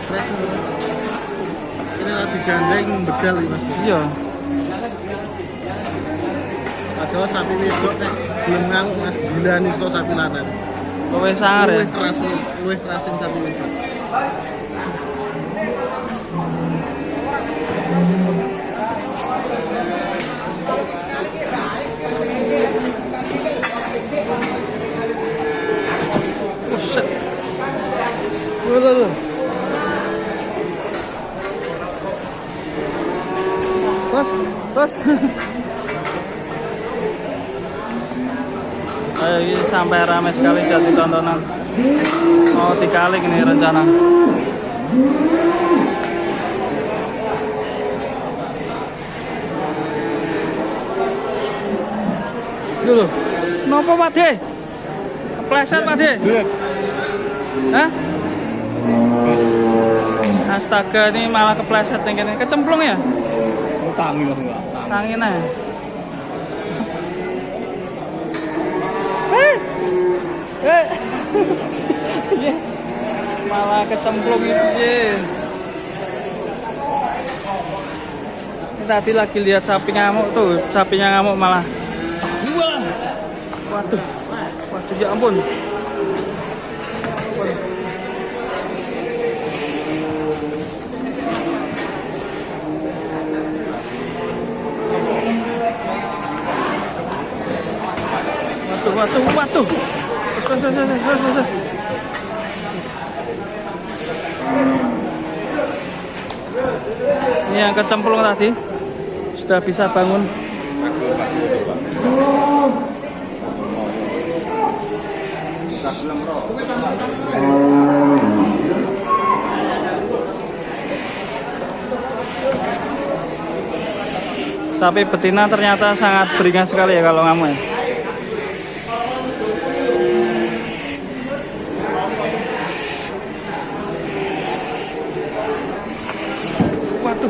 stres Mas. Ini lagi gandeng bedal iki Mas. Iya. Padahal sapi wedok nek belum ngamuk Mas, gilani saka sapi lanang. Luwih sangar ya. Luwih keras sing sapi wedok. Buset. Loh. Bos. Ayo ini sampai ramai sekali jadi tontonan. Mau dikali ini rencana. Dulu. Nopo Pak De? Kepleset Pak De? Hah? Astaga, ini malah kepleset yang ini. Kecemplung ya? Tangin Tangin aja. Malah kecemplung itu ya. Ini tadi lagi lihat sapi ngamuk tuh, sapinya ngamuk malah. Waduh, ya ampun. Waduh. Terus. Ini yang kecemplung tadi sudah bisa bangun. Sapi betina ternyata sangat beringas sekali ya kalau ngamuk ya. Waduh.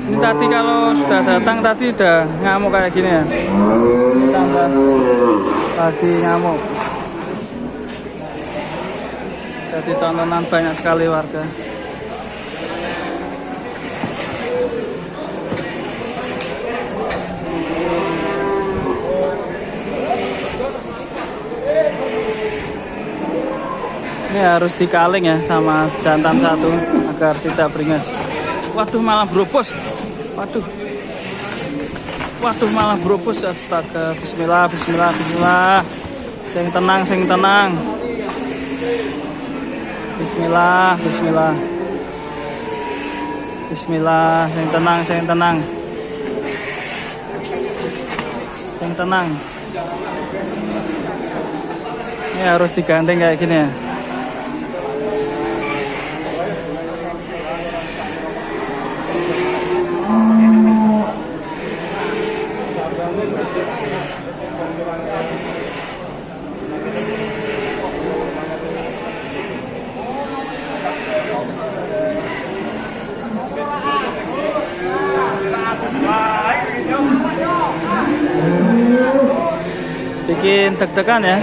Ini tadi kalau sudah datang tadi udah ngamuk kayak gini ya. Tambah lagi ngamuk. Jadi tontonan banyak sekali warga. Ini harus dikaling ya sama jantan satu agar tidak beringas. Waduh malah beropos. Waduh malah beropos. Astaga. Bismillah. Sing tenang. Bismillah. Sing tenang. Ini harus digandeng kayak gini ya. Bikin deg-degan ya.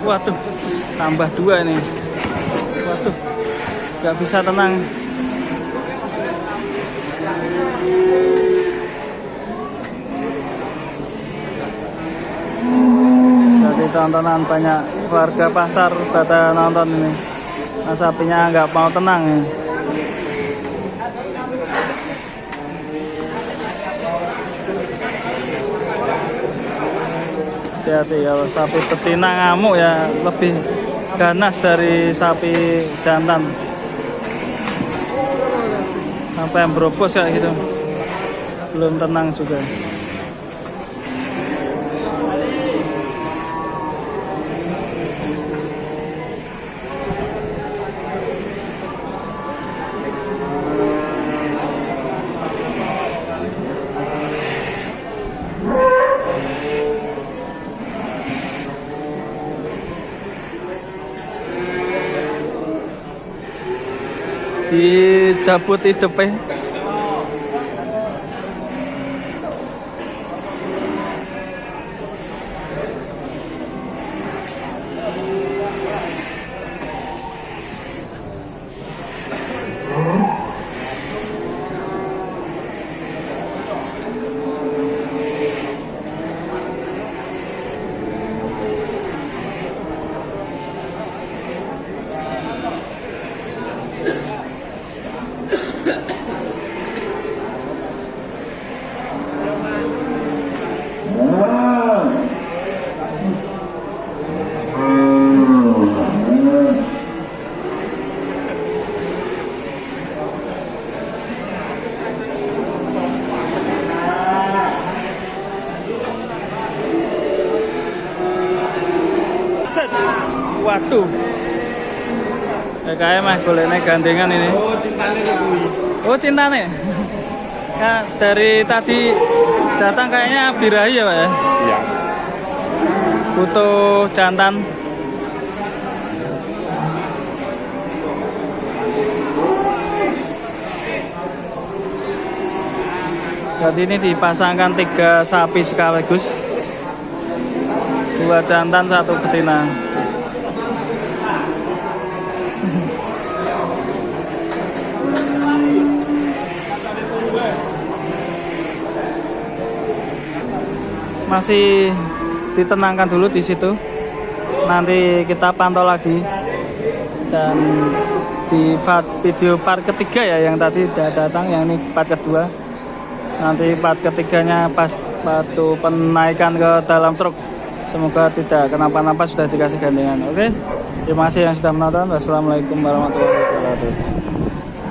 Waduh, tambah 2 ini. Waduh, nggak bisa tenang. Jadi tontonan banyak warga pasar pada nonton ini. Nah, sapinya nggak mau tenang ya. Hati-hati kalau sapi betina ngamuk ya lebih ganas dari sapi jantan. Sampai yang beropos kayak gitu. Belum tenang juga. Dicabut hidupnya. Waduh. Kayak mah goleknya gandengan ini. Oh, cintane kuwi. Oh, cintane. Ya, dari tadi datang kayaknya birahi ya, Pak ya? Iya. Butuh jantan. Jadi ini dipasangkan 3 sapi sekaligus, 2 jantan 1 betina. Masih ditenangkan dulu di situ. Nanti kita pantau lagi. Dan di video part ketiga ya, yang tadi udah datang, yang ini part kedua. Nanti part ketiganya pas waktu penaikan ke dalam truk. Semoga tidak kenapa-napa, sudah dikasih gandengan. Oke, terima kasih yang sudah menonton. Wassalamualaikum warahmatullahi wabarakatuh.